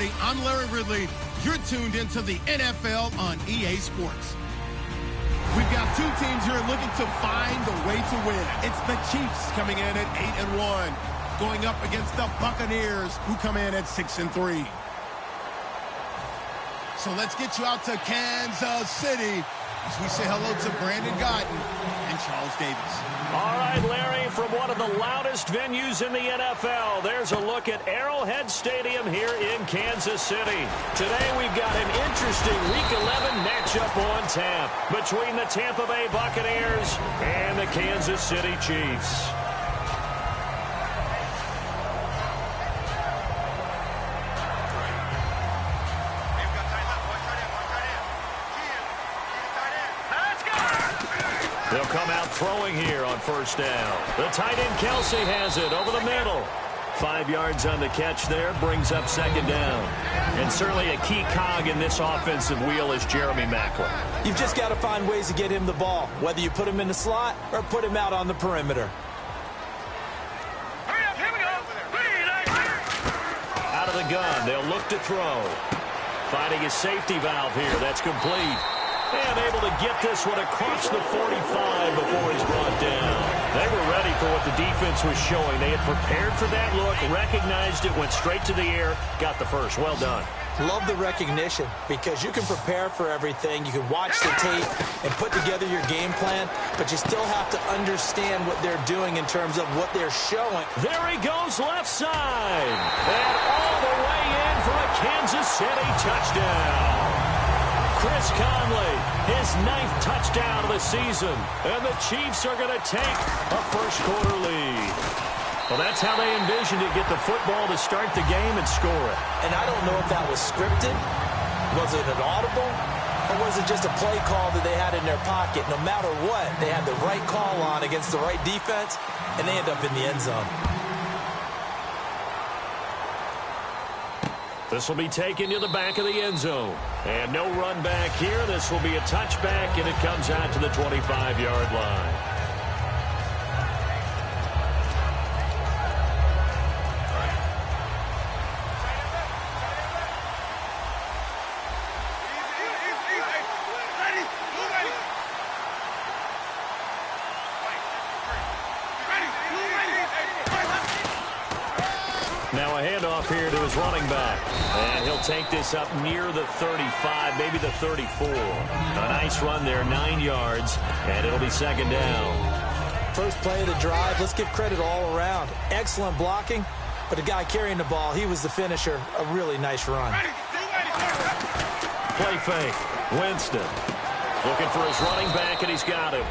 everybody. I'm Larry Ridley. You're tuned into the NFL on EA Sports. We've got two teams here looking to find a way to win. It's the Chiefs coming in at 8-1, going up against the Buccaneers, who come in at 6-3. So let's get you out to Kansas City as we say hello to Brandon Guyton and Charles Davis. All right, Larry, from one of the loudest venues in the NFL, there's a look at Arrowhead Stadium here in Kansas City. Today we've got an interesting Week 11 matchup on tap between the Tampa Bay Buccaneers and the Kansas City Chiefs. They'll come out throwing here on first down. The tight end Kelce has it over the middle. 5 yards on the catch there, brings up second down. And certainly a key cog in this offensive wheel is Jeremy Maclin. You've just got to find ways to get him the ball, whether you put him in the slot or put him out on the perimeter. Hurry up, here we go. Out of the gun, they'll look to throw. Finding a safety valve here, that's complete. And able to get this one across the 45 before he's brought down. They were ready for what the defense was showing. They had prepared for that look, recognized it, went straight to the air, got the first. Well done. Love the recognition because you can prepare for everything. You can watch the tape and put together your game plan, but you still have to understand what they're doing in terms of what they're showing. There he goes left side. And all the way in for a Kansas City touchdown. Chris Conley, his 9th touchdown of the season. And the Chiefs are going to take a first-quarter lead. Well, that's how they envisioned it, get the football to start the game and score it. And I don't know if that was scripted. Was it an audible? Or was it just a play call that they had in their pocket? No matter what, they had the right call on against the right defense, and they end up in the end zone. This will be taken to the back of the end zone. And no run back here. This will be a touchback, and it comes out to the 25-yard line. Now a handoff here to his running back. And he'll take this up near the 35, maybe the 34. A nice run there, 9 yards, and it'll be second down. First play of the drive, let's give credit all around. Excellent blocking, but the guy carrying the ball, he was the finisher. A really nice run. Play fake. Winston looking for his running back, and he's got him.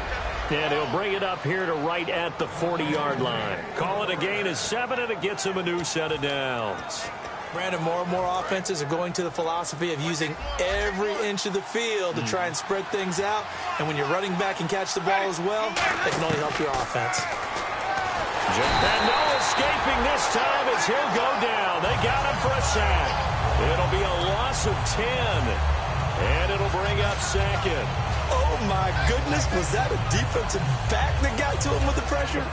And he'll bring it up here to right at the 40-yard line. Call it a gain of 7, and it gets him a new set of downs. Brandon, more and more offenses are going to the philosophy of using every inch of the field to try and spread things out. And when you're running back and catch the ball as well, that can only help your offense. And no escaping this time as he'll go down. They got him for a sack. It'll be a loss of 10. And it'll bring up second. Oh, my goodness. Was that a defensive back that got to him with the pressure?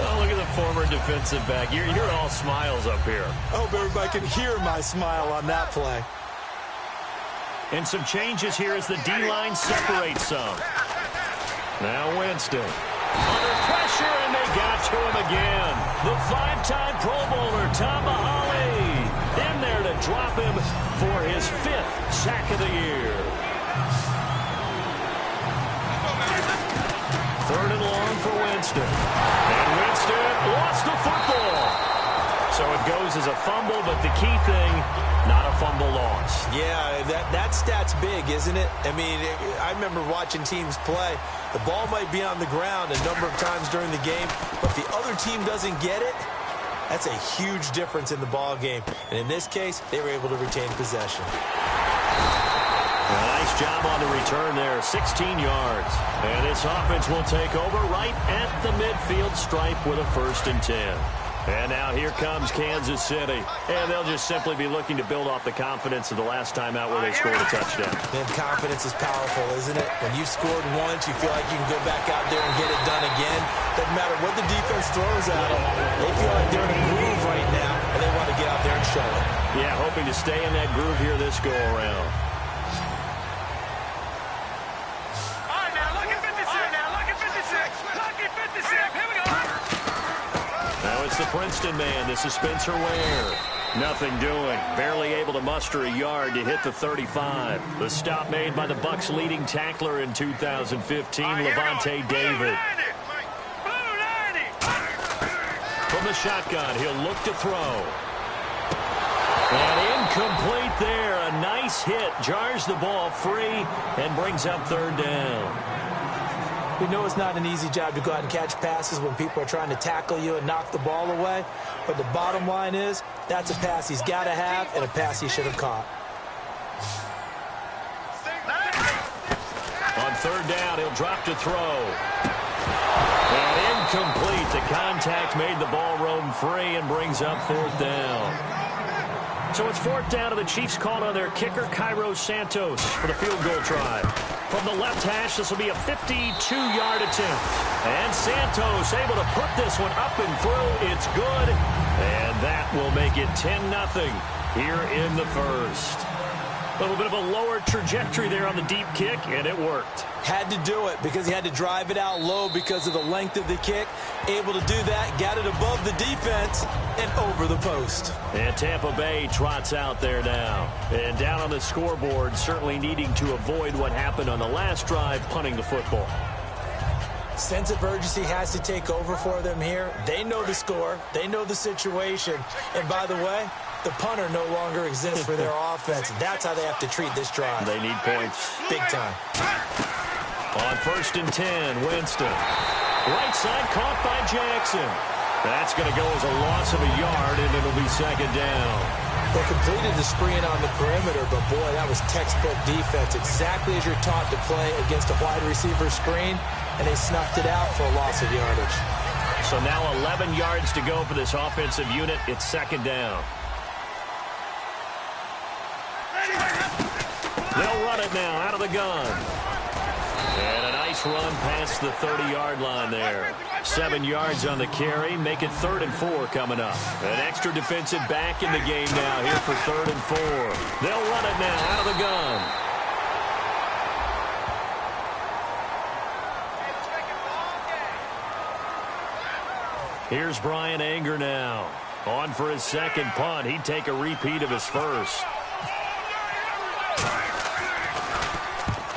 Oh, look at the former defensive back. You're all smiles up here. I hope everybody can hear my smile on that play. And some changes here as the D-line separates some. Now Winston. Under pressure, and they got to him again. The 5-time Pro Bowler, Tom Mahali, in there to drop him for his 5th sack of the year. 3rd and long for Winston. And Winston lost the football. So it goes as a fumble, but the key thing, not a fumble loss. Yeah, that stat's big, isn't it? I mean, I remember watching teams play. The ball might be on the ground a number of times during the game, but if the other team doesn't get it, that's a huge difference in the ball game. And in this case, they were able to retain possession. A nice job on the return there, 16 yards. And this offense will take over right at the midfield stripe with a 1st and 10. And now here comes Kansas City. And they'll just simply be looking to build off the confidence of the last time out where they scored a touchdown. Man, confidence is powerful, isn't it? When you scored once, you feel like you can go back out there and get it done again. Doesn't matter what the defense throws at them. They feel like they're in a groove right now, and they want to get out there and show it. Yeah, hoping to stay in that groove here this go-around. All right, now look at 56. Now look at 56. Look at 56. Here we go. Now it's the Princeton man. This is Spencer Ware. Nothing doing. Barely able to muster a yard to hit the 35. The stop made by the Bucs' leading tackler in 2015, Levante David. From the shotgun, he'll look to throw. And incomplete there. A nice hit. Jars the ball free and brings up third down. We know it's not an easy job to go out and catch passes when people are trying to tackle you and knock the ball away. But the bottom line is, that's a pass he's got to have and a pass he should have caught. On third down, he'll drop to throw. And incomplete. The contact made the ball roam free and brings up fourth down. So it's fourth down, and the Chiefs called on their kicker, Cairo Santos, for the field goal try. From the left hash, this will be a 52-yard attempt. And Santos able to put this one up and through. It's good. And that will make it 10-0 here in the first. A little bit of a lower trajectory there on the deep kick, and it worked. Had to do it because he had to drive it out low because of the length of the kick. Able to do that, got it above the defense and over the post. And Tampa Bay trots out there now. And down on the scoreboard, certainly needing to avoid what happened on the last drive, punting the football. Sense of urgency has to take over for them here. They know the score. They know the situation. And by the way, the punter no longer exists for their offense. That's how they have to treat this drive. They need points. Big time. On 1st and 10, Winston. Right side caught by Jackson. That's going to go as a loss of a yard, and it'll be second down. They completed the screen on the perimeter, but boy, that was textbook defense. Exactly as you're taught to play against a wide receiver screen, and they snuffed it out for a loss of yardage. So now 11 yards to go for this offensive unit. It's second down. They'll run it now out of the gun. And a nice run past the 30-yard line there. 7 yards on the carry. Make it 3rd and 4 coming up. An extra defensive back in the game now here for 3rd and 4. They'll run it now out of the gun. Here's Brian Anger now. On for his second punt. He'd take a repeat of his first.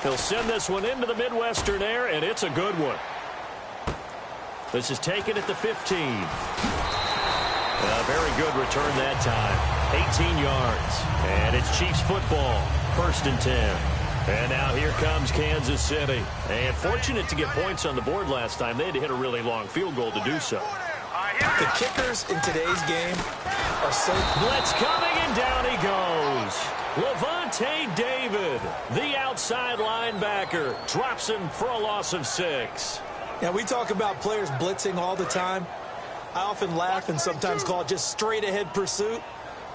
He'll send this one into the Midwestern air, and it's a good one. This is taken at the 15. A very good return that time. 18 yards. And it's Chiefs football. 1st and 10. And now here comes Kansas City. And fortunate to get points on the board last time. They had to hit a really long field goal to do so. The kickers in today's game are so... Blitz coming, and down he goes. Levante David, the outside linebacker, drops him for a loss of 6. Now, we talk about players blitzing all the time. I often laugh and sometimes call it just straight-ahead pursuit.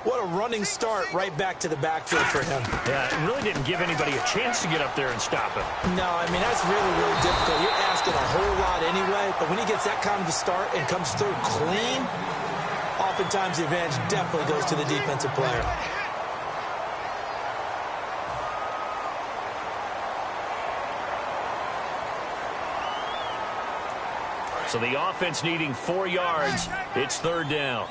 What a running start right back to the backfield for him. Yeah, it really didn't give anybody a chance to get up there and stop him. No, I mean, that's really, really difficult. You're asking a whole lot anyway, but when he gets that kind of a start and comes through clean, oftentimes the advantage definitely goes to the defensive player. So the offense needing 4 yards. It's 3rd down.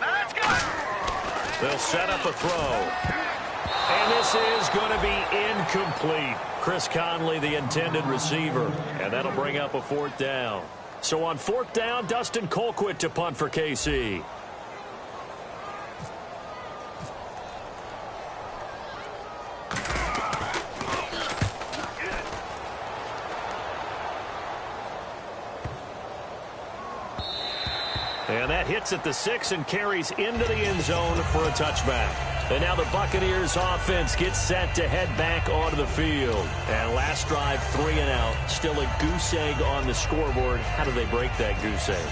Let's go. They'll set up a throw. And this is going to be incomplete. Chris Conley, the intended receiver. And that'll bring up a 4th down. So on 4th down, Dustin Colquitt to punt for KC. And that hits at the 6 and carries into the end zone for a touchback. And now the Buccaneers offense gets set to head back onto the field. And last drive, 3 and out. Still a goose egg on the scoreboard. How do they break that goose egg?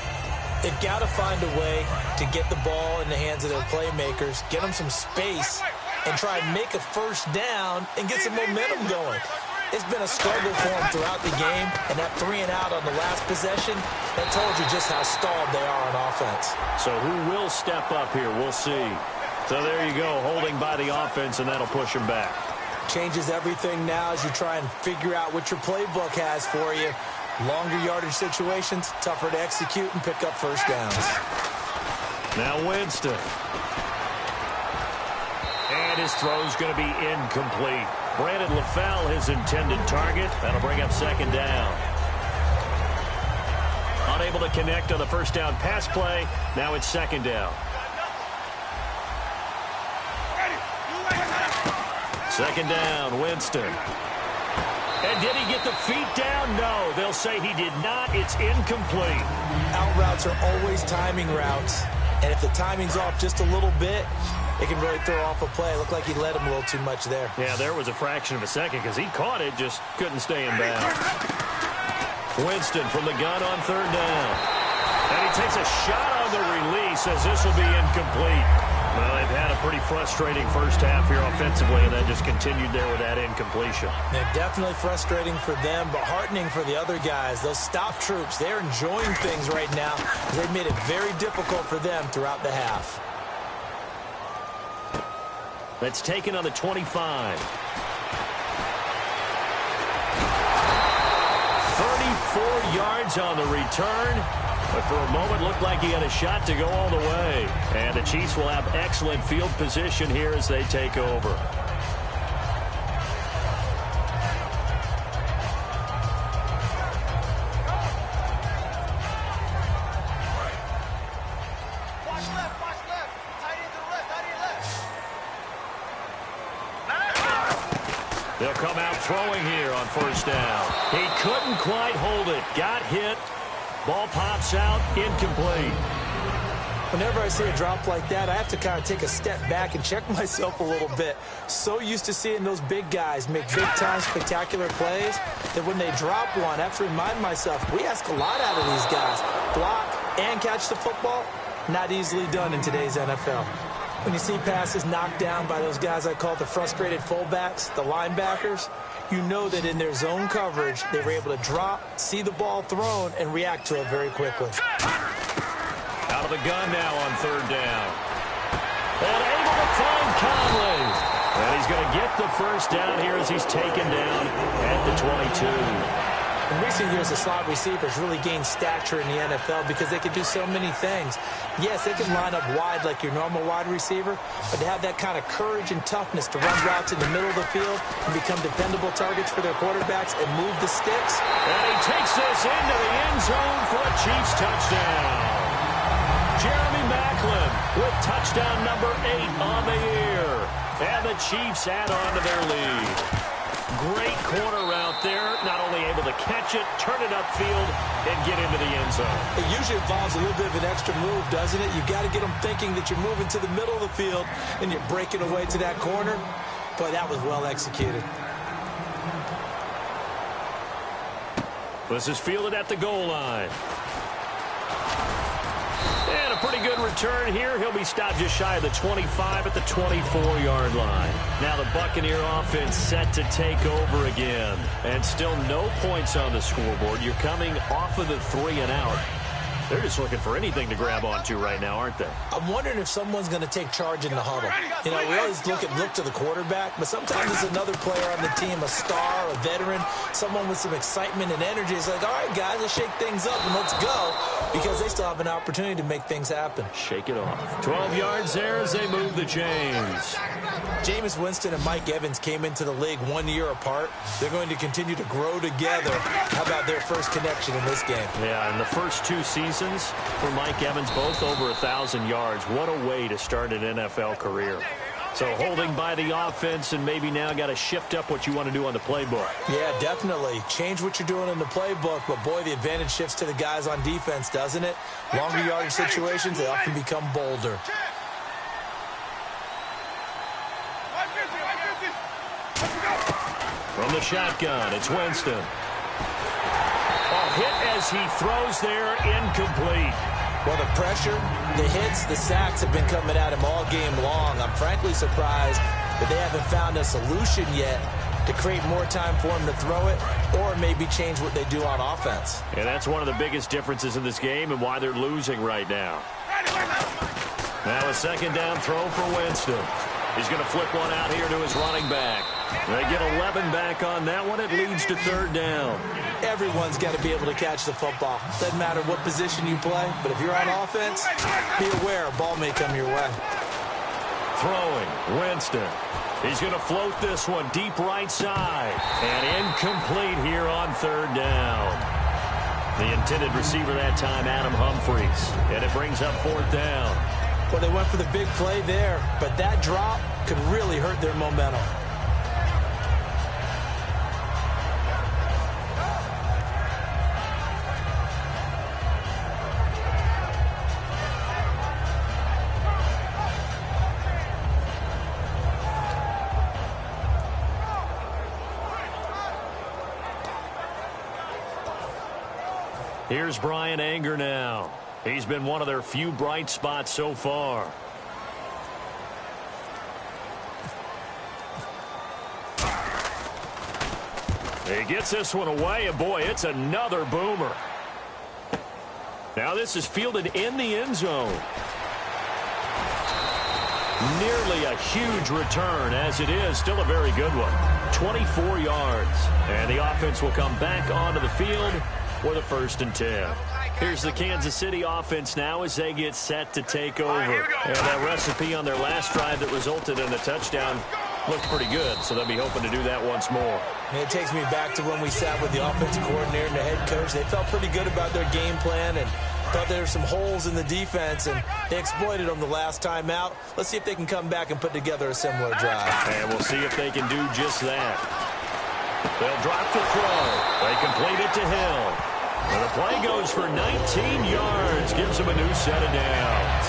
They've got to find a way to get the ball in the hands of their playmakers, get them some space, and try and make a first down and get some momentum going. It's been a struggle for them throughout the game, and that 3-and-out on the last possession, that told you just how stalled they are on offense. So who will step up here? We'll see. So there you go, holding by the offense, and that'll push them back. Changes everything now as you try and figure out what your playbook has for you. Longer yardage situations, tougher to execute and pick up first downs. Now Winston. And his throw's going to be incomplete. Brandon LaFell, his intended target. That'll bring up second down. Unable to connect on the first down pass play. Now it's second down. Second down, Winston. And did he get the feet down? No, they'll say he did not. It's incomplete. Out routes are always timing routes. And if the timing's off just a little bit, it can really throw off a play. It looked like he led him a little too much there. Yeah, there was a fraction of a second because he caught it, just couldn't stay in bounds. Winston from the gun on third down. And he takes a shot on the release as this will be incomplete. Well, they've had a pretty frustrating first half here offensively, and then just continued there with that incompletion. Yeah, definitely frustrating for them, but heartening for the other guys. Those stop troops, they're enjoying things right now. They've made it very difficult for them throughout the half. That's taken on the 25. 34 yards on the return. But for a moment, looked like he had a shot to go all the way. And the Chiefs will have excellent field position here as they take over. Watch left. Tight end to the left, tight end left. They'll come out throwing here on first down. He couldn't quite hold it. Got hit. Ball pops out, incomplete. Whenever I see a drop like that, I have to kind of take a step back and check myself a little bit. So used to seeing those big guys make big-time spectacular plays that when they drop one, I have to remind myself, we ask a lot out of these guys. Block and catch the football, not easily done in today's NFL. When you see passes knocked down by those guys I call the frustrated fullbacks, the linebackers, you know that in their zone coverage, they were able to drop, see the ball thrown, and react to it very quickly. Out of the gun now on third down. And able to find Conley. And he's going to get the first down here as he's taken down at the 22. In recent years, the slot receivers really gained stature in the NFL because they can do so many things. Yes, they can line up wide like your normal wide receiver, but to have that kind of courage and toughness to run routes in the middle of the field and become dependable targets for their quarterbacks and move the sticks. And he takes this into the end zone for a Chiefs touchdown. Jeremy Maclin with touchdown number 8 on the year. And the Chiefs add on to their lead. Great corner route there, not only able to catch it, turn it upfield, and get into the end zone. It usually involves a little bit of an extra move, doesn't it? You've got to get them thinking that you're moving to the middle of the field and you're breaking away to that corner. But that was well executed. This is fielded at the goal line. And a pretty good return here. He'll be stopped just shy of the 25 at the 24-yard line. Now the Buccaneer offense set to take over again. And still no points on the scoreboard. You're coming off of the 3-and-out. They're just looking for anything to grab onto right now, aren't they? I'm wondering if someone's going to take charge in the huddle. You know, we always look to the quarterback, but sometimes it's another player on the team, a star, a veteran, someone with some excitement and energy. It's like, all right, guys, let's shake things up and let's go, because they still have an opportunity to make things happen. Shake it off. 12 yards there as they move the chains. Jameis Winston and Mike Evans came into the league 1 year apart. They're going to continue to grow together. How about their first connection in this game? Yeah, in the first 2 seasons for Mike Evans, both over 1,000 yards. What a way to start an NFL career. So holding by the offense, and maybe now got to shift up what you want to do on the playbook. Yeah, definitely. Change what you're doing in the playbook, but boy, the advantage shifts to the guys on defense, doesn't it? Longer yardage situations, they often become bolder. From the shotgun, it's Winston. Hit as he throws there, incomplete. Well, the pressure, the hits, the sacks have been coming at him all game long. I'm frankly surprised that they haven't found a solution yet to create more time for him to throw it or maybe change what they do on offense. And that's one of the biggest differences in this game and why they're losing right now. Now a second down throw for Winston. He's going to flip one out here to his running back. They get 11 back on that one. It leads to third down. Everyone's got to be able to catch the football. Doesn't matter what position you play, but if you're on offense, be aware a ball may come your way. Throwing, Winston. He's going to float this one deep right side. And incomplete here on third down. The intended receiver that time, Adam Humphries. And it brings up fourth down. Well, they went for the big play there, but that drop could really hurt their momentum. Here's Brian Anger now. He's been one of their few bright spots so far. He gets this one away, and boy, it's another boomer. Now this is fielded in the end zone. Nearly a huge return, as it is still a very good one. 24 yards. And the offense will come back onto the field for the 1st and 10. Here's the Kansas City offense now as they get set to take over. And that recipe on their last drive that resulted in a touchdown looked pretty good, so they'll be hoping to do that once more. And it takes me back to when we sat with the offensive coordinator and the head coach. They felt pretty good about their game plan and thought there were some holes in the defense, and they exploited them the last time out. Let's see if they can come back and put together a similar drive. And we'll see if they can do just that. They'll drop the throw. They complete it to Hill. And the play goes for 19 yards. Gives them a new set of downs.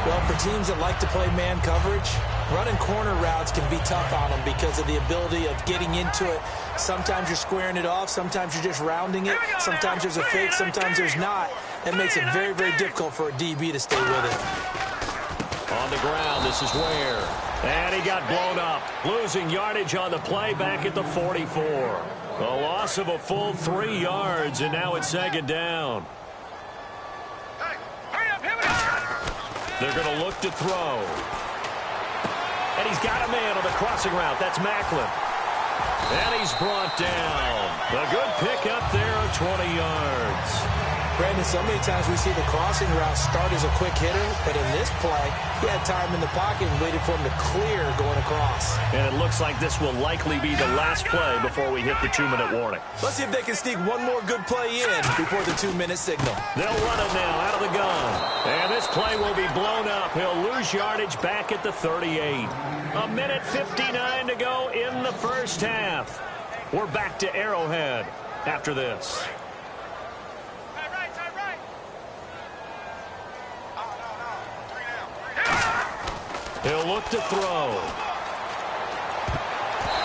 Well, for teams that like to play man coverage, running corner routes can be tough on them because of the ability of getting into it. Sometimes you're squaring it off. Sometimes you're just rounding it. Sometimes there's a fake. Sometimes there's not. That makes it very, very difficult for a DB to stay with it. On the ground, this is Ware. And he got blown up. Losing yardage on the play back at the 44. A loss of a full 3 yards, and now it's second down. They're going to look to throw. And he's got a man on the crossing route. That's Macklin. And he's brought down. A good pick up there of 20 yards. Brandon, so many times we see the crossing route start as a quick hitter, but in this play, he had time in the pocket and waited for him to clear going across. And it looks like this will likely be the last play before we hit the 2-minute warning. Let's see if they can sneak one more good play in before the 2-minute signal. They'll run it now out of the gun. And this play will be blown up. He'll lose yardage back at the 38. A minute 59 to go in the first half. We're back to Arrowhead after this. He'll look to throw.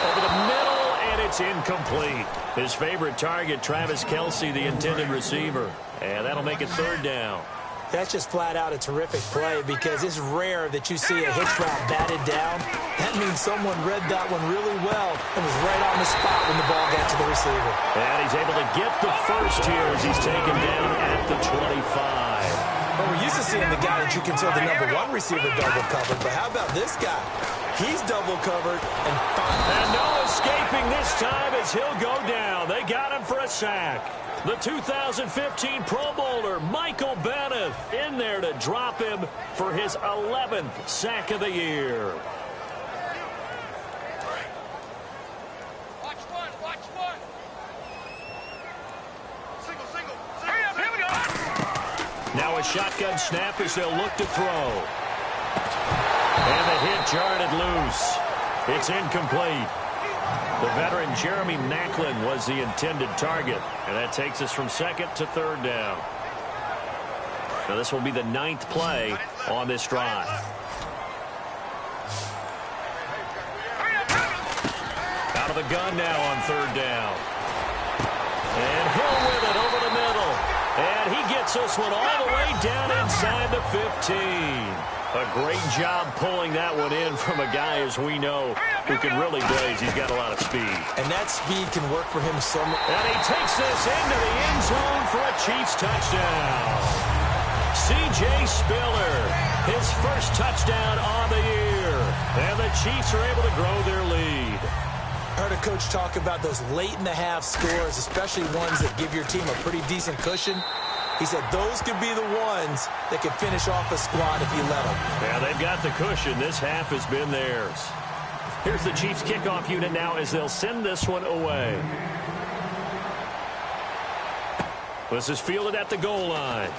Over the middle, and it's incomplete. His favorite target, Travis Kelce, the intended receiver. And that'll make it third down. That's just flat out a terrific play because it's rare that you see a hitch route batted down. That means someone read that one really well and was right on the spot when the ball got to the receiver. And he's able to get the first here as he's taken down at the 25. Well, we're used to seeing the guy that you consider the #1 receiver double covered, but how about this guy? He's double covered and fine. And no escaping this time as he'll go down. They got him for a sack. The 2015 Pro Bowler, Michael Bennett, in there to drop him for his 11th sack of the year. Watch one, watch one. Single. Hurry up, here we go. Now a shotgun snap as they'll look to throw. And the hit jarred it loose. It's incomplete. The veteran Jeremy Macklin was the intended target. And that takes us from second to third down. Now this will be the 9th play on this drive. Out of the gun now on third down. And Hill with it over the middle. And he gets this one all the way down inside the 15. A great job pulling that one in from a guy, as we know, who can really blaze. He's got a lot of speed. And that speed can work for him so much. And he takes this into the end zone for a Chiefs touchdown. C.J. Spiller, his first touchdown on the year. And the Chiefs are able to grow their lead. I heard a coach talk about those late-in-the-half scores, especially ones that give your team a pretty decent cushion. He said those could be the ones that can finish off a squad if you let them. Yeah, they've got the cushion. This half has been theirs. Here's the Chiefs kickoff unit now as they'll send this one away. This is fielded at the goal line.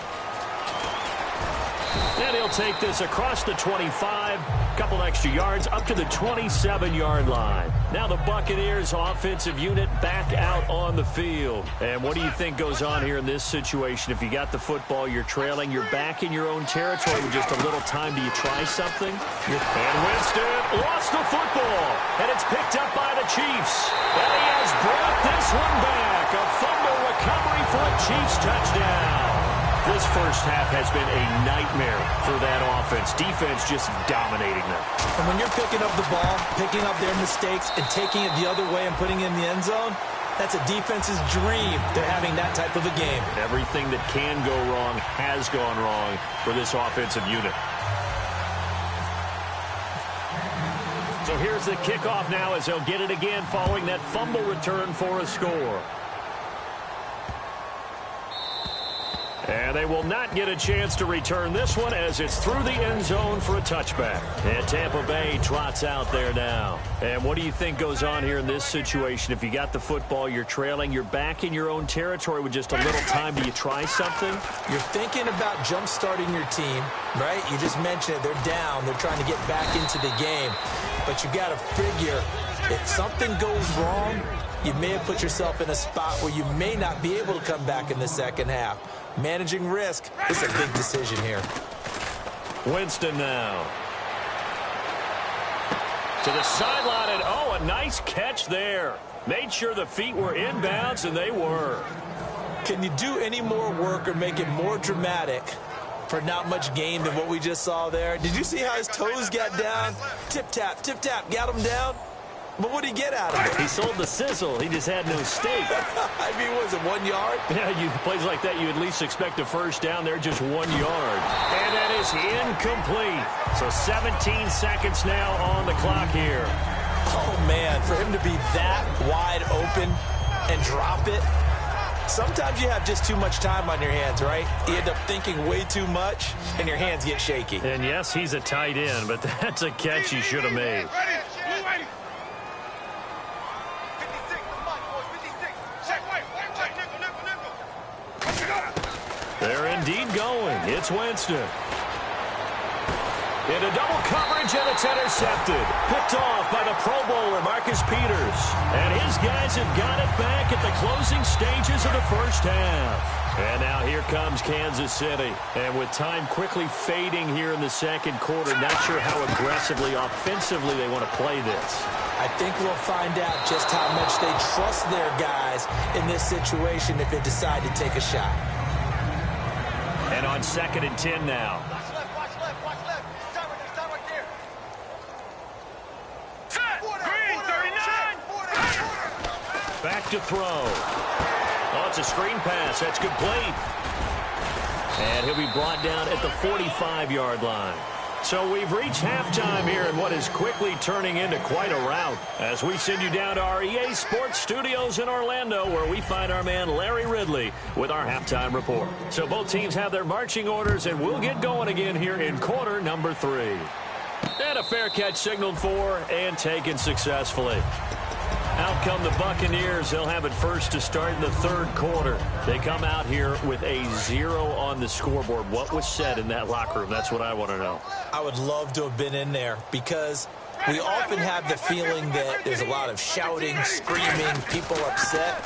And he'll take this across the 25, couple extra yards, up to the 27-yard line. Now the Buccaneers offensive unit back out on the field. And what do you think goes on here in this situation? If you got the football, you're trailing, you're back in your own territory with just a little time. Do you try something? And Winston lost the football. And it's picked up by the Chiefs. And he has brought this one back. A fumble recovery for a Chiefs touchdown. This first half has been a nightmare for that offense. Defense just dominating them. And when you're picking up the ball, picking up their mistakes, and taking it the other way and putting it in the end zone, that's a defense's dream. They're having that type of a game. Everything that can go wrong has gone wrong for this offensive unit. So here's the kickoff now as they'll get it again following that fumble return for a score. And they will not get a chance to return this one as it's through the end zone for a touchback. And Tampa Bay trots out there now. And what do you think goes on here in this situation? If you got the football, you're trailing, you're back in your own territory with just a little time. Do you try something? You're thinking about jump-starting your team, right? You just mentioned it. They're down. They're trying to get back into the game. But you got to figure if something goes wrong, you may have put yourself in a spot where you may not be able to come back in the second half. Managing risk is a big decision here. Winston now. To the sideline, and oh, a nice catch there. Made sure the feet were inbounds, and they were. Can you do any more work or make it more dramatic for not much gain than what we just saw there? Did you see how his toes got down? Tip-tap, got him down. But what did he get out of it? He sold the sizzle. He just had no steak. I mean, was it 1 yard? Yeah, plays like that, you at least expect a first down there, just 1 yard. And that is incomplete. So 17 seconds now on the clock here. Oh, man, for him to be that wide open and drop it. Sometimes you have just too much time on your hands, right? You end up thinking way too much, and your hands get shaky. And yes, he's a tight end, but that's a catch he should have made. They're indeed going. It's Winston. Into double coverage, and it's intercepted. Picked off by the Pro Bowler, Marcus Peters. And his guys have got it back at the closing stages of the first half. And now here comes Kansas City. And with time quickly fading here in the second quarter, not sure how aggressively, offensively they want to play this. I think we'll find out just how much they trust their guys in this situation if they decide to take a shot. And on 2nd and 10 now. Watch left. Stop right there. Set. Green, 39. Back to throw. Oh, it's a screen pass. That's complete. And he'll be brought down at the 45-yard line. So we've reached halftime here in what is quickly turning into quite a rout as we send you down to our EA Sports Studios in Orlando where we find our man Larry Ridley with our halftime report. So both teams have their marching orders and we'll get going again here in quarter number 3. And a fair catch signaled for and taken successfully. Out come the Buccaneers. They'll have it first to start in the third quarter. They come out here with a 0 on the scoreboard. What was said in that locker room? That's what I want to know. I would love to have been in there because we often have the feeling that there's a lot of shouting, screaming, people upset.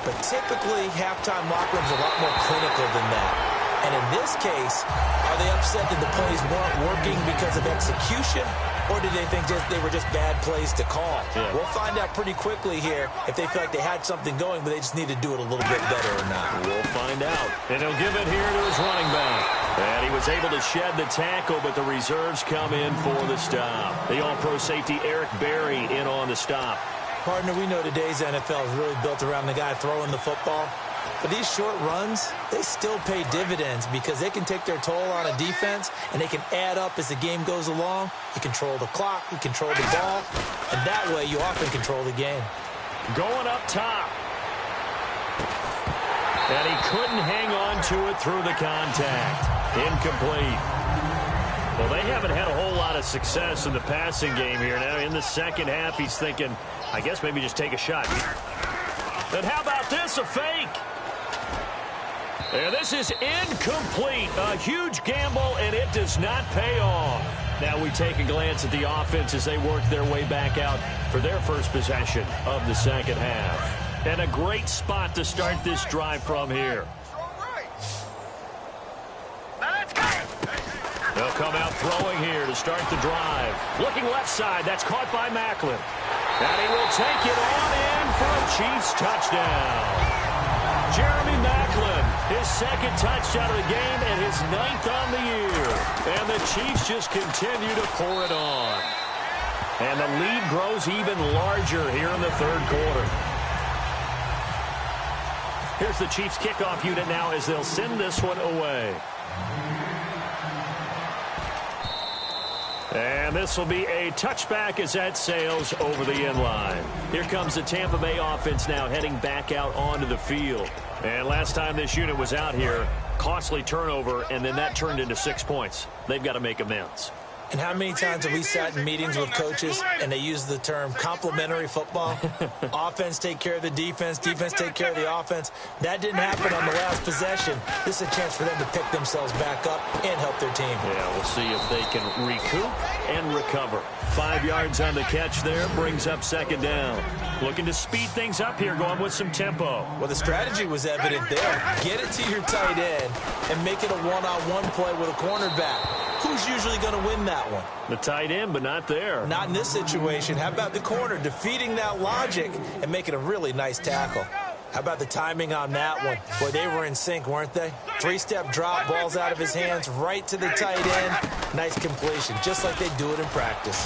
But typically, halftime locker rooms are a lot more clinical than that. And in this case, are they upset that the plays weren't working because of execution? Or did they think they were just bad plays to call? Yeah. We'll find out pretty quickly here if they feel like they had something going, but they just need to do it a little bit better or not. We'll find out. And he'll give it here to his running back. And he was able to shed the tackle, but the reserves come in for the stop. The all-pro safety Eric Berry in on the stop. Partner, we know today's NFL is really built around the guy throwing the football. But these short runs, they still pay dividends because they can take their toll on a defense, and they can add up as the game goes along. You control the clock, you control the ball, and that way you often control the game. Going up top. And he couldn't hang on to it through the contact. Incomplete. Well, they haven't had a whole lot of success in the passing game here. Now, in the second half, he's thinking, I guess maybe just take a shot. And how about this, a fake? And this is incomplete. A huge gamble, and it does not pay off. Now we take a glance at the offense as they work their way back out for their first possession of the second half. And a great spot to start this drive from here. They'll come out throwing here to start the drive. Looking left side. That's caught by Macklin. And he will take it on in for a Chiefs touchdown. Jeremy Macklin, his second touchdown of the game and his 9th on the year. And the Chiefs just continue to pour it on. And the lead grows even larger here in the third quarter. Here's the Chiefs kickoff unit now as they'll send this one away. And this will be a touchback as that sails over the end line. Here comes the Tampa Bay offense now heading back out onto the field. And last time this unit was out here, costly turnover, and then that turned into 6 points. They've got to make amends. And how many times have we sat in meetings with coaches and they use the term complementary football? Offense take care of the defense, defense take care of the offense. That didn't happen on the last possession. This is a chance for them to pick themselves back up and help their team. Yeah, we'll see if they can recoup and recover. 5 yards on the catch there, brings up second down. Looking to speed things up here, going with some tempo. Well, the strategy was evident there. Get it to your tight end and make it a one-on-one play with a cornerback. Who's usually going to win that one? The tight end, but not there. Not in this situation. How about the corner defeating that logic and making a really nice tackle? How about the timing on that one? Boy, they were in sync, weren't they? 3-step drop, balls out of his hands, right to the tight end. Nice completion, just like they do it in practice.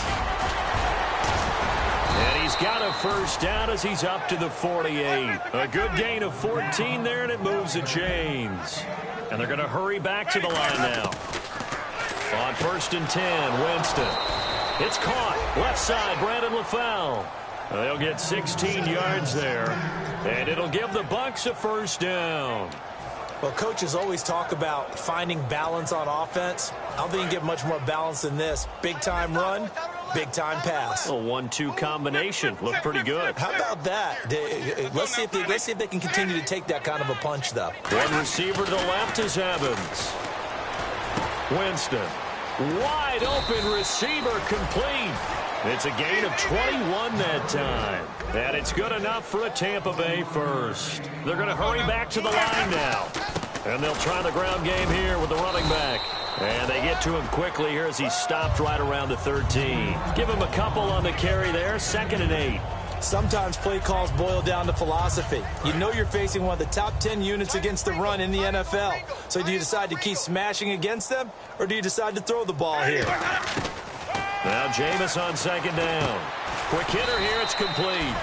And he's got a first down as he's up to the 48. A good gain of 14 there, and it moves the chains. And they're going to hurry back to the line now. On 1st and 10, Winston. It's caught. Left side, Brandon LaFell. They'll get 16 yards there. And it'll give the Bucs a first down. Well, coaches always talk about finding balance on offense. I don't think you can get much more balance than this. Big-time run, big-time pass. A 1-2 combination. Looked pretty good. How about that? Let's see if they can continue to take that kind of a punch, though. One receiver to the left is Evans. Winston. Wide open receiver complete. It's a gain of 21 that time. And it's good enough for a Tampa Bay first. They're going to hurry back to the line now. And they'll try the ground game here with the running back. And they get to him quickly here as he's stopped right around the 13. Give him a couple on the carry there. 2nd and 8. Sometimes play calls boil down to philosophy. You know you're facing one of the top 10 units against the run in the NFL. So do you decide to keep smashing against them, or do you decide to throw the ball here? Now Jameis on 2nd down. Quick hitter here, it's complete.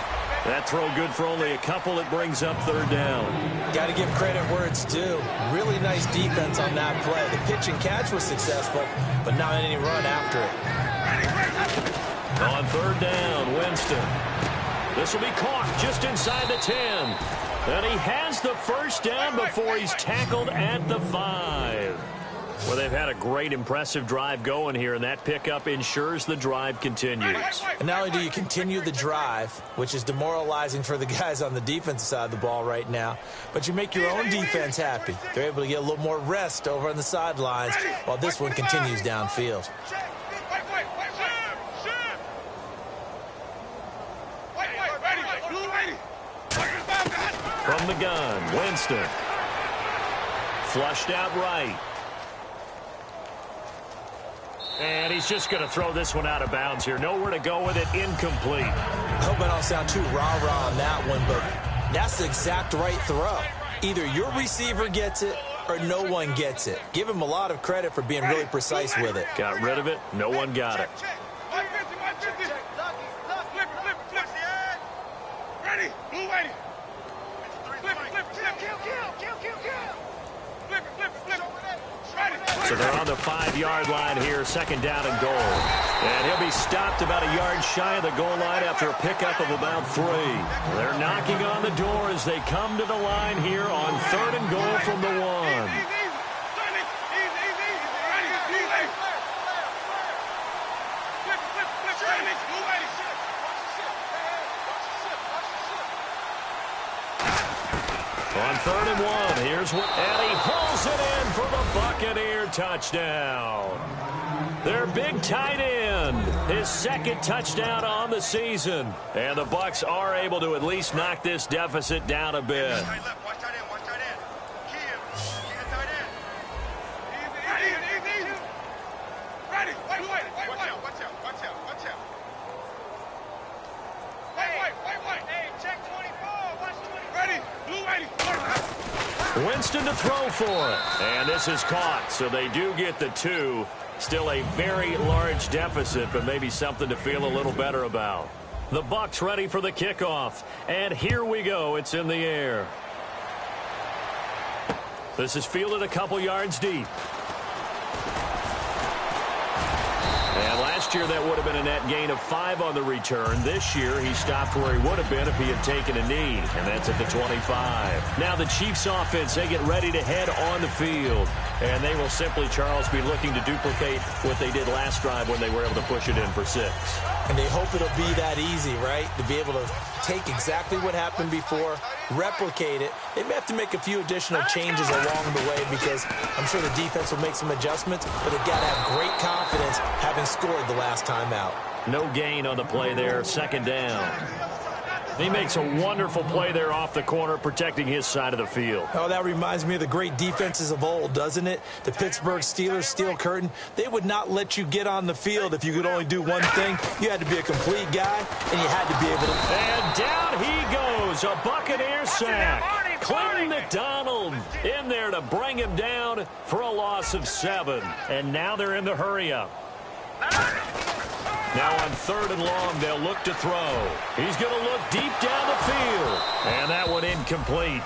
That throw good for only a couple. It brings up 3rd down. Got to give credit where it's due. Really nice defense on that play. The pitch and catch was successful, but not any run after it. On 3rd down, Winston. This will be caught just inside the 10. And he has the first down before he's tackled at the 5. Well, they've had a great, impressive drive going here, and that pickup ensures the drive continues. And not only do you continue the drive, which is demoralizing for the guys on the defensive side of the ball right now, but you make your own defense happy. They're able to get a little more rest over on the sidelines while this one continues downfield. From the gun, Winston. Flushed out right. And he's just going to throw this one out of bounds here. Nowhere to go with it. Incomplete. I hope I don't sound too rah-rah on that one, but that's the exact right throw. Either your receiver gets it or no one gets it. Give him a lot of credit for being really precise with it. Got rid of it. No one got it. Ready, blue ready. So they're on the 5-yard line here, second down and goal. And he'll be stopped about a yard shy of the goal line after a pickup of about 3. They're knocking on the door as they come to the line here on 3rd and goal from the 1. On 3rd and 1, here's what, and he hauls it in for the Buccaneer touchdown. Their big tight end, his 2nd touchdown on the season. And the Bucs are able to at least knock this deficit down a bit. Winston to throw for it. And this is caught, so they do get the 2. Still a very large deficit, but maybe something to feel a little better about. The Bucs ready for the kickoff. And here we go. It's in the air. This is fielded a couple yards deep. And last year, that would have been a net gain of 5 on the return. This year, he stopped where he would have been if he had taken a knee, and that's at the 25. Now the Chiefs offense, they get ready to head on the field. And they will simply, Charles, be looking to duplicate what they did last drive when they were able to push it in for 6. And they hope it'll be that easy, right? To be able to take exactly what happened before, replicate it. They may have to make a few additional changes along the way because I'm sure the defense will make some adjustments, but they've got to have great confidence having scored the last time out. No gain on the play there, 2nd down. He makes a wonderful play there off the corner, protecting his side of the field. Oh, that reminds me of the great defenses of old, doesn't it? The Pittsburgh Steelers, Steel Curtain, they would not let you get on the field if you could only do one thing. You had to be a complete guy, and you had to be able to... And down he goes, a Buccaneer sack. Clinton McDonald in there to bring him down for a loss of 7. And now they're in the hurry-up. Now on 3rd and long, they'll look to throw. He's going to look deep down the field. And that one incomplete.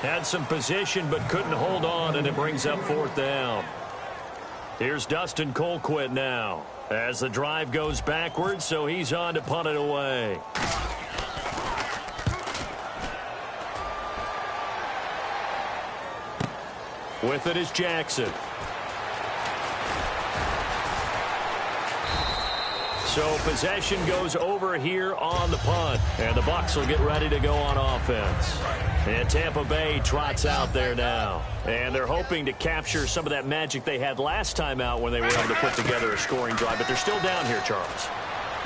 Had some position but couldn't hold on, and it brings up 4th down. Here's Dustin Colquitt now as the drive goes backwards, so he's on to punt it away. With it is Jackson. So possession goes over here on the punt. And the Bucs will get ready to go on offense. And Tampa Bay trots out there now. And they're hoping to capture some of that magic they had last time out when they were able to put together a scoring drive. But they're still down here, Charles.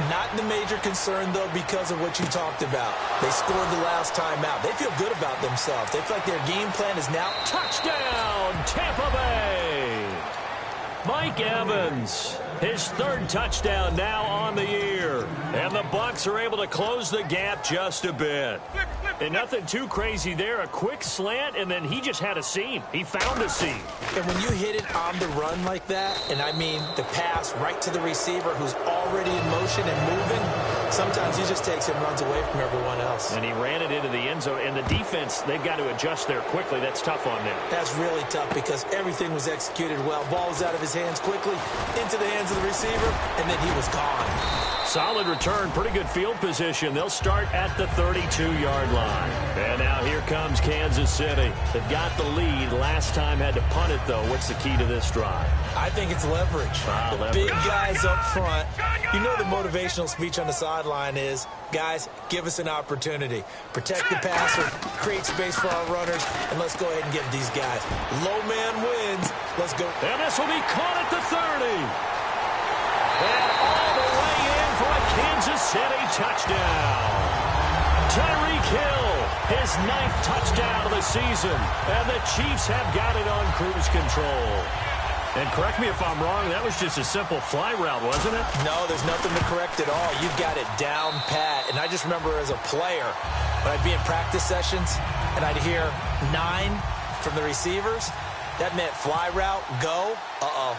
Not the major concern, though, because of what you talked about. They scored the last time out. They feel good about themselves. They feel like their game plan is now... Touchdown, Tampa Bay! Mike Evans, his 3rd touchdown now on the year. And the Bucs are able to close the gap just a bit. And nothing too crazy there. A quick slant, and then he just had a seam. He found a seam. And when you hit it on the run like that, and I mean the pass right to the receiver who's already in motion and moving, sometimes he just takes it and runs away from everyone else. And he ran it into the end zone. And the defense, they've got to adjust there quickly. That's tough on them. That's really tough because everything was executed well. Ball was out of his hands quickly, into the hands of the receiver, and then he was gone. Solid return, pretty good field position. They'll start at the 32-yard line. And now here comes Kansas City. They've got the lead. Last time had to punt it, though. What's the key to this drive? I think it's leverage. Big guys up front. You know the motivational speech on the sideline is, guys, give us an opportunity. Protect the passer, create space for our runners, and let's go ahead and give these guys. Low man wins. Let's go. And this will be caught at the 30. And all the way in for a Kansas City touchdown. Tyreek Hill, his 9th touchdown of the season. And the Chiefs have got it on cruise control. And correct me if I'm wrong, that was just a simple fly route, wasn't it? No, there's nothing to correct at all. You've got it down pat. And I just remember as a player, when I'd be in practice sessions, and I'd hear 9, from the receivers. That meant fly route, go,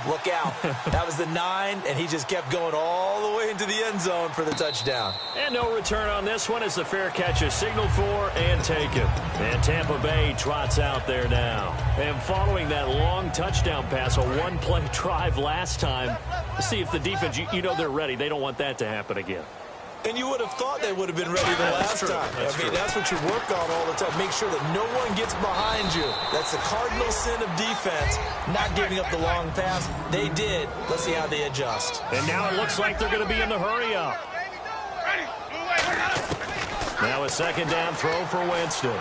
look out. That was the 9, and he just kept going all the way into the end zone for the touchdown. And no return on this one as the fair catch is signaled for and taken. And Tampa Bay trots out there now. And following that long touchdown pass, a one-play drive last time, see if the defense, you know they're ready. They don't want that to happen again. And you would have thought they would have been ready the last time. That's what you work on all the time. Make sure that no one gets behind you. That's the cardinal sin of defense, not giving up the long pass. They did. Let's see how they adjust. And now it looks like they're going to be in the hurry-up. Now a second down throw for Winston.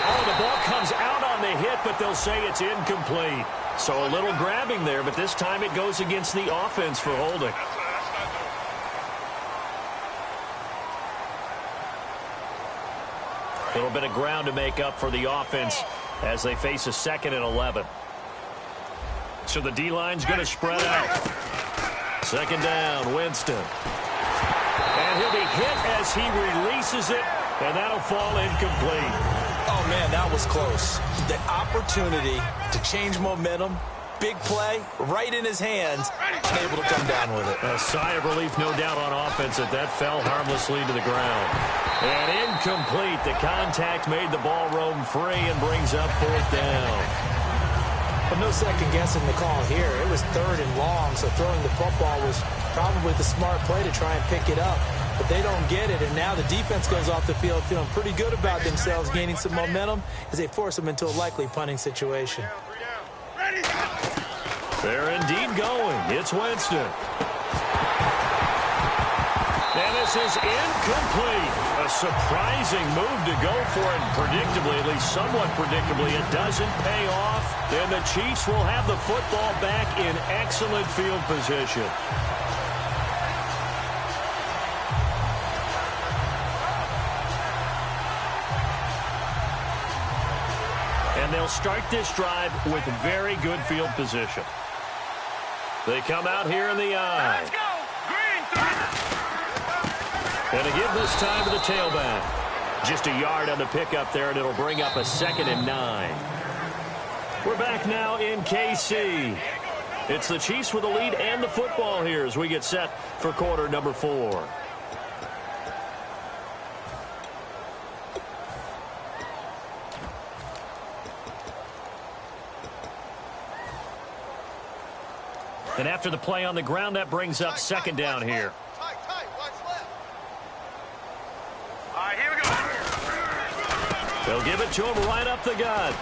Oh, the ball comes out on the hit, but they'll say it's incomplete. So a little grabbing there, but this time it goes against the offense for holding. A little bit of ground to make up for the offense as they face a 2nd and 11. So the D-line's going to spread out. Second down, Winston. And he'll be hit as he releases it, and that'll fall incomplete. Oh, man, that was close. The opportunity to change momentum, big play, right in his hands, unable to come down with it. A sigh of relief, no doubt, on offense that fell harmlessly to the ground. And incomplete. The contact made the ball roam free and brings up 4th down. But no second guessing the call here. It was 3rd and long, so throwing the football was probably the smart play to try and pick it up. But they don't get it, and now the defense goes off the field feeling pretty good about themselves, gaining some momentum as they force them into a likely punting situation. They're indeed going. It's Winston. And this is incomplete. A surprising move to go for it, and predictably, at least somewhat predictably, it doesn't pay off. And the Chiefs will have the football back in excellent field position. And they'll start this drive with very good field position. They come out here in the eye. Let's go! Green 3. And again this time to the tailback. Just a yard on the pickup there, and it'll bring up a 2nd and 9. We're back now in KC. It's the Chiefs with the lead and the football here as we get set for quarter number 4. And after the play on the ground, that brings up 2nd down here. They'll give it to him right up the gut.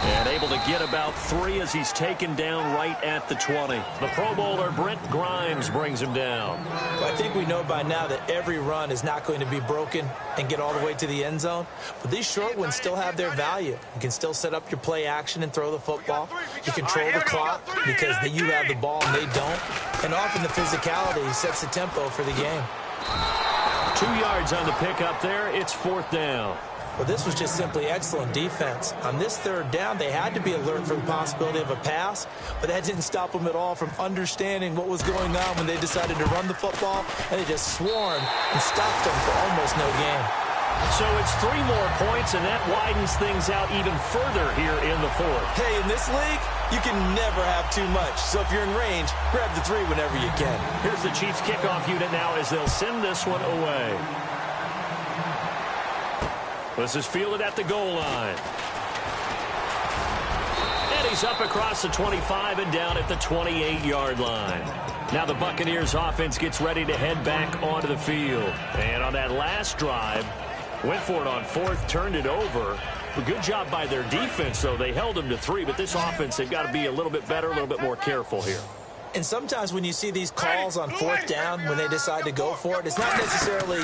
And able to get about 3 as he's taken down right at the 20. The Pro Bowler, Brent Grimes, brings him down. Well, I think we know by now that every run is not going to be broken and get all the way to the end zone. But these short ones still have their value. You can still set up your play action and throw the football. You control the clock because you have the ball and they don't. And often the physicality sets the tempo for the game. 2 yards on the pickup there. It's 4th down. Well, this was just simply excellent defense. On this 3rd down, they had to be alert for the possibility of a pass, but that didn't stop them at all from understanding what was going on when they decided to run the football, and they just swarmed and stopped them for almost no gain. So it's 3 more points, and that widens things out even further here in the 4th. Hey, in this league, you can never have too much. So if you're in range, grab the 3 whenever you can. Here's the Chiefs kickoff unit now as they'll send this one away. This is fielded at the goal line. And he's up across the 25 and down at the 28-yard line. Now the Buccaneers offense gets ready to head back onto the field. And on that last drive, went for it on 4th, turned it over. A good job by their defense, though. They held them to 3, but this offense, they've got to be a little bit better, a little bit more careful here. And sometimes when you see these calls on 4th down, when they decide to go for it, it's not necessarily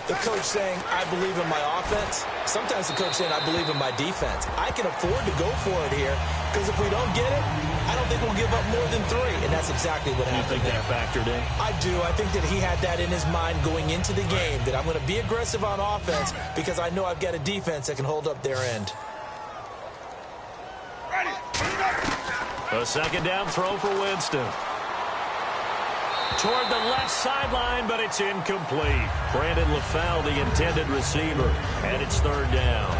the coach saying, I believe in my offense. Sometimes the coach saying, I believe in my defense. I can afford to go for it here because if we don't get it, I don't think we'll give up more than 3. And that's exactly what happened. You think that factored in? I do. I think that he had that in his mind going into the game, that I'm going to be aggressive on offense because I know I've got a defense that can hold up their end. A 2nd down throw for Winston. Toward the left sideline, but it's incomplete. Brandon LaFell, the intended receiver, and it's 3rd down.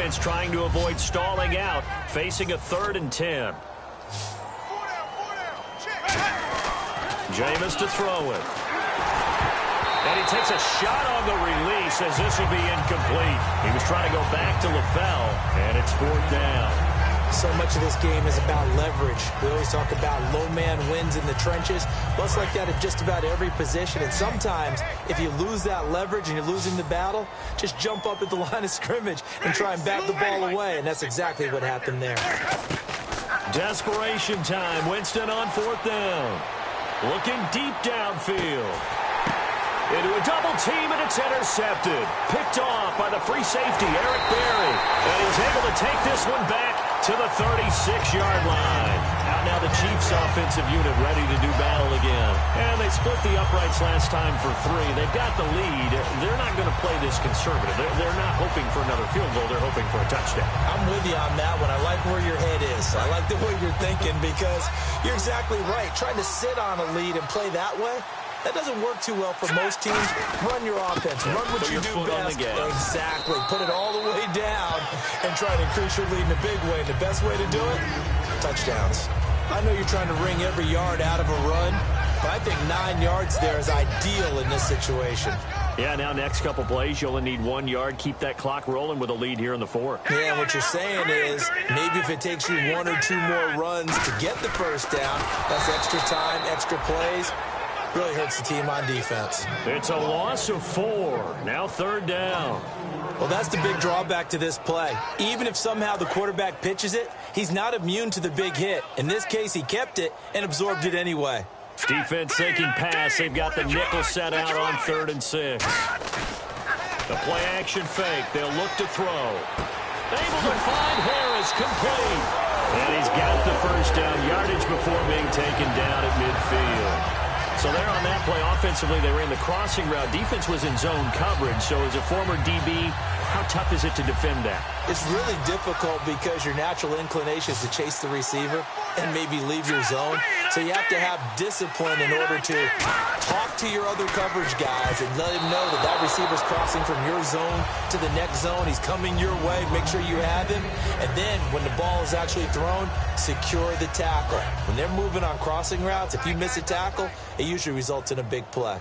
defense trying to avoid stalling out, facing a 3rd and 10. Jameis to throw it. And he takes a shot on the release as this will be incomplete. He was trying to go back to LaFell, and it's 4th down. So much of this game is about leverage. We always talk about low man wins in the trenches. Well, it's like that at just about every position. And sometimes, if you lose that leverage and you're losing the battle, just jump up at the line of scrimmage and try and bat the ball away. And that's exactly what happened there. Desperation time. Winston on 4th down. Looking deep downfield. Into a double team, and it's intercepted. Picked off by the free safety, Eric Berry. And he's able to take this one back to the 36-yard line. Out now the Chiefs offensive unit ready to do battle again. And they split the uprights last time for 3. They've got the lead. They're not going to play this conservative. They're not hoping for another field goal. They're hoping for a touchdown. I'm with you on that one. I like where your head is. I like the way you're thinking because you're exactly right. Trying to sit on a lead and play that way, that doesn't work too well for most teams. Run your offense. Run what you do best. Exactly. Put it all the way down and try to increase your lead in a big way. The best way to do it, touchdowns. I know you're trying to wring every yard out of a run, but I think 9 yards there is ideal in this situation. Yeah, now next couple plays, you'll only need 1 yard. Keep that clock rolling with a lead here in the 4th. Yeah, what you're saying is maybe if it takes you 1 or 2 more runs to get the first down, that's extra time, extra plays. Really hurts the team on defense. It's a loss of 4. Now 3rd down. Well, that's the big drawback to this play. Even if somehow the quarterback pitches it, he's not immune to the big hit. In this case, he kept it and absorbed it anyway. Defense taking pass. They've got the nickel set out on 3rd and 6. The play action fake. They'll look to throw. Able to find Harris, complete. And he's got the first down, yardage before being taken down at midfield. So there on that play, offensively, they ran the crossing route. Defense was in zone coverage. So as a former DB, how tough is it to defend that? It's really difficult because your natural inclination is to chase the receiver and maybe leave your zone. So you have to have discipline in order to talk to your other coverage guys and let him know that that receiver's crossing from your zone to the next zone. He's coming your way. Make sure you have him. And then when the ball is actually thrown, secure the tackle. When they're moving on crossing routes, if you miss a tackle, it usually results in a big play.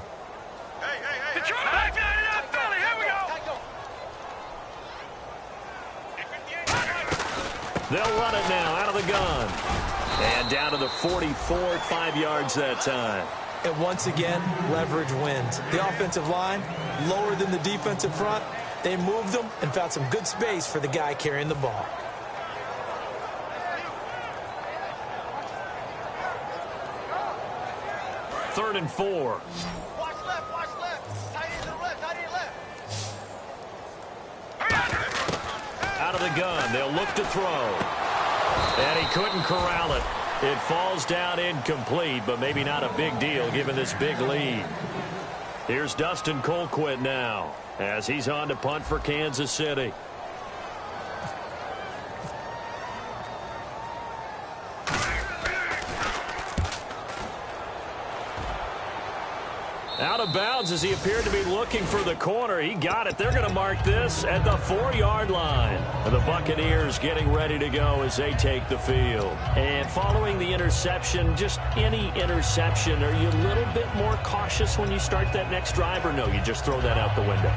They'll run it now out of the gun. And down to the 44, 5 yards that time. And once again, leverage wins. The offensive line, lower than the defensive front. They moved them and found some good space for the guy carrying the ball. Third and 4. Watch left. Tight end to the left, tight end left. Out of the gun, they'll look to throw. And he couldn't corral it. It falls down incomplete, but maybe not a big deal given this big lead. Here's Dustin Colquitt now as he's on to punt for Kansas City. Out of bounds as he appeared to be looking for the corner. He got it. They're going to mark this at the 4-yard line. And the Buccaneers getting ready to go as they take the field. And following the interception, just any interception, are you a little bit more cautious when you start that next drive, or no, you just throw that out the window?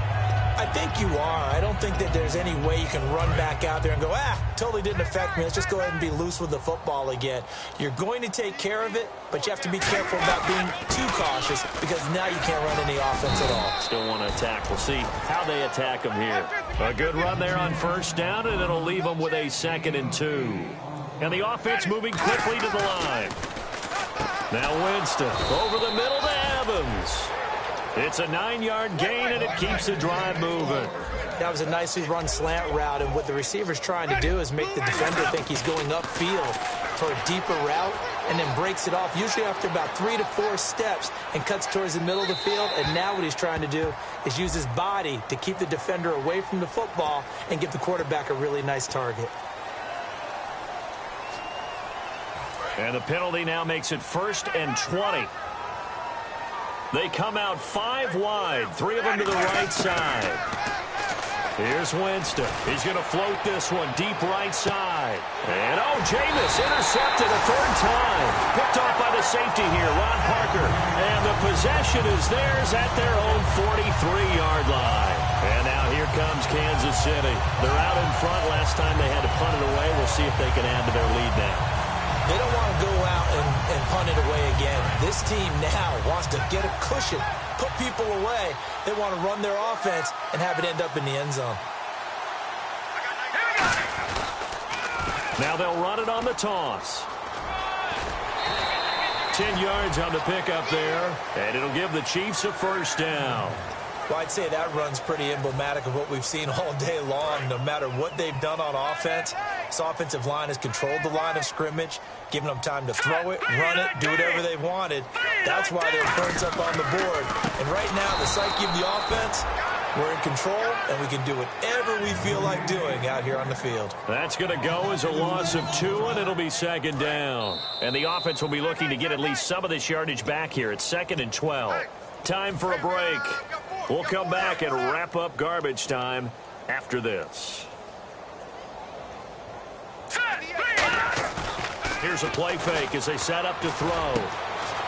I think you are. I don't think that there's any way you can run back out there and go, totally didn't affect me. Let's just go ahead and be loose with the football again. You're going to take care of it, but you have to be careful about being too cautious because now you can't run any offense at all. Still want to attack. We'll see how they attack them here. A good run there on first down, and it'll leave them with a 2nd and 2. And the offense moving quickly to the line. Now Winston over the middle to Evans. It's a 9-yard gain, and it keeps the drive moving. That was a nicely run slant route, and what the receiver's trying to do is make the defender think he's going upfield for a deeper route, and then breaks it off, usually after about 3 to 4 steps, and cuts towards the middle of the field. And now what he's trying to do is use his body to keep the defender away from the football and give the quarterback a really nice target. And the penalty now makes it 1st and 20. They come out 5 wide, 3 of them to the right side. Here's Winston. He's going to float this one deep right side. And, oh, Jameis intercepted a third time. Picked off by the safety here, Ron Parker. And the possession is theirs at their own 43-yard line. And now here comes Kansas City. They're out in front. Last time they had to punt it away. We'll see if they can add to their lead now. They don't want to go out and punt it away again. This team now wants to get a cushion, put people away. They want to run their offense and have it end up in the end zone. Now they'll run it on the toss. 10 yards on the pickup there, and it'll give the Chiefs a first down. Well, I'd say that run's pretty emblematic of what we've seen all day long. No matter what they've done on offense, this offensive line has controlled the line of scrimmage, giving them time to throw it, run it, do whatever they've wanted. That's why they're points up on the board. And right now, the psyche of the offense, we're in control, and we can do whatever we feel like doing out here on the field. That's going to go as a loss of 2, and it'll be second down. And the offense will be looking to get at least some of this yardage back here. It's 2nd and 12. Time for a break. We'll come back and wrap up garbage time after this. Here's a play fake as they set up to throw.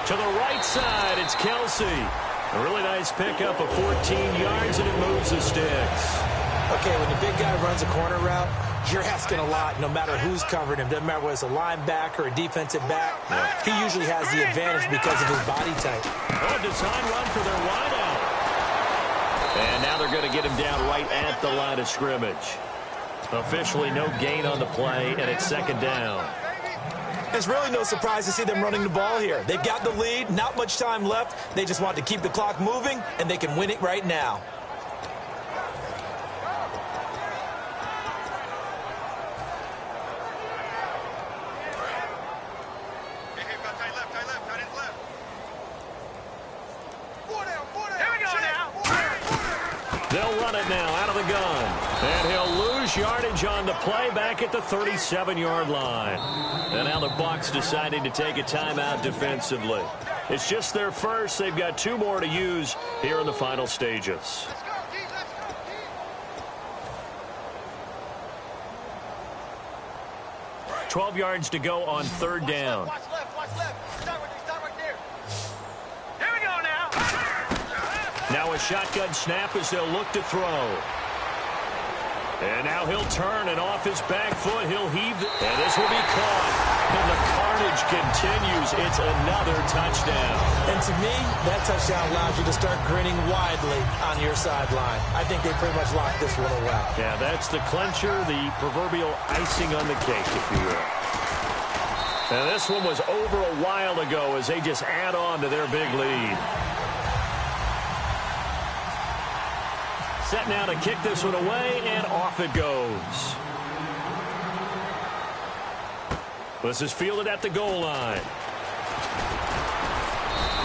To the right side, it's Kelsey. A really nice pickup of 14 yards, and it moves the sticks. Okay, when the big guy runs a corner route, you're asking a lot no matter who's covering him. Doesn't matter whether it's a linebacker or a defensive back. He usually has the advantage because of his body type. Oh, a design run for their wideout. And now they're going to get him down right at the line of scrimmage. Officially no gain on the play, and it's second down. It's really no surprise to see them running the ball here. They've got the lead, not much time left. They just want to keep the clock moving, and they can win it right now. They'll run it now out of the gun. And he'll lose yardage on the play back at the 37-yard line. And now the Bucs deciding to take a timeout defensively. It's just their first. They've got 2 more to use here in the final stages. Right. 12 yards to go on third down. Watch left. Start right there. Here we go now. Now a shotgun snap as they'll look to throw. And now he'll turn, and off his back foot, he'll heave it. And this will be caught. And the carnage continues. It's another touchdown. And to me, that touchdown allows you to start grinning widely on your sideline. I think they pretty much locked this one away. Yeah, that's the clincher, the proverbial icing on the cake, if you will. And this one was over a while ago as they just add on to their big lead. Set now to kick this one away, and off it goes. This is fielded at the goal line.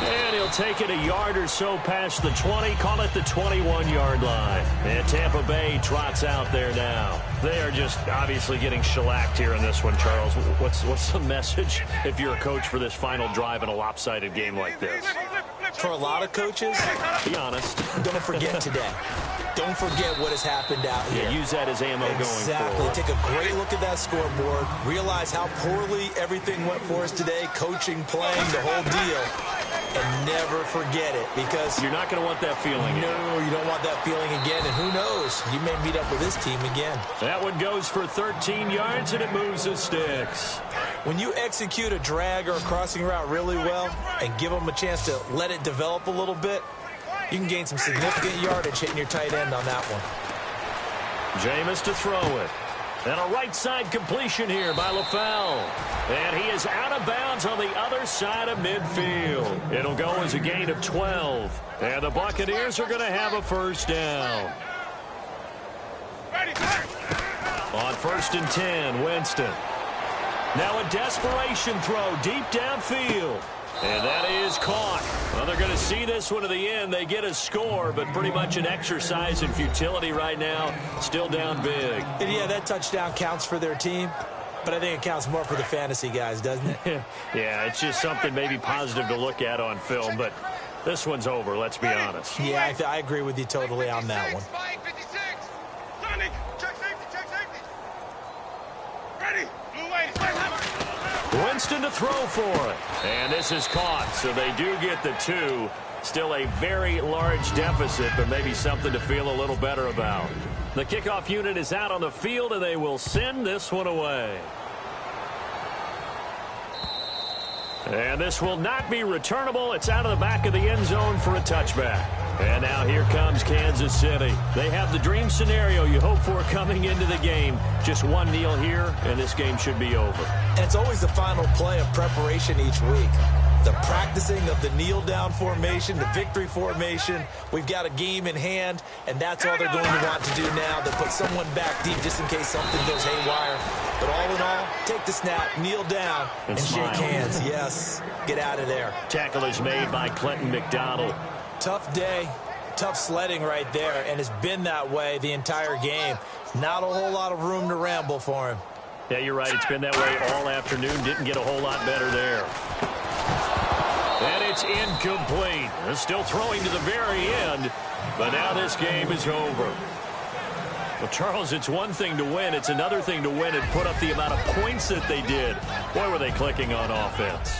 And he'll take it a yard or so past the 20, call it the 21-yard line. And Tampa Bay trots out there now. They are just obviously getting shellacked here in this one, Charles. What's the message if you're a coach for this final drive in a lopsided game like this? For a lot of coaches, be honest. Don't forget today. Don't forget what has happened out here. Yeah, use that as ammo going forward. Take a great look at that scoreboard. Realize how poorly everything went for us today. Coaching, playing, the whole deal. And never forget it, because you're not going to want that feeling again. No, you don't want that feeling again. And who knows? You may meet up with this team again. That one goes for 13 yards, and it moves the sticks. When you execute a drag or a crossing route really well and give them a chance to let it develop a little bit, you can gain some significant yardage hitting your tight end on that one. Jameis to throw it. And a right side completion here by LaFell. And he is out of bounds on the other side of midfield. It'll go as a gain of 12. And the Buccaneers are going to have a first down. On 1st and 10, Winston. Now a desperation throw deep downfield. And that is caught. Well, they're going to see this one to the end. They get a score, but pretty much an exercise in futility right now. Still down big. And yeah, that touchdown counts for their team, but I think it counts more for the fantasy guys, doesn't it? Yeah, it's just something maybe positive to look at on film, but this one's over, let's be honest. Yeah, I agree with you totally on that one. Winston to throw for it. And this is caught, so they do get the 2. Still a very large deficit, but maybe something to feel a little better about. The kickoff unit is out on the field, and they will send this one away. And this will not be returnable. It's out of the back of the end zone for a touchback. And now here comes Kansas City. They have the dream scenario you hope for coming into the game. Just one kneel here, and this game should be over. And it's always the final play of preparation each week. The practicing of the kneel-down formation, the victory formation. We've got a game in hand, and that's all they're going to want to do now. They'll put someone back deep just in case something goes haywire. But all in all, take the snap, kneel down, and shake hands. Yes, get out of there. Tackle is made by Clinton McDonald. Tough day, tough sledding right there, and it's been that way the entire game. Not a whole lot of room to ramble for him. Yeah, you're right. It's been that way all afternoon. Didn't get a whole lot better there. And it's incomplete. They're still throwing to the very end, but now this game is over. Well, Charles, it's one thing to win. It's another thing to win and put up the amount of points that they did. Boy, were they clicking on offense.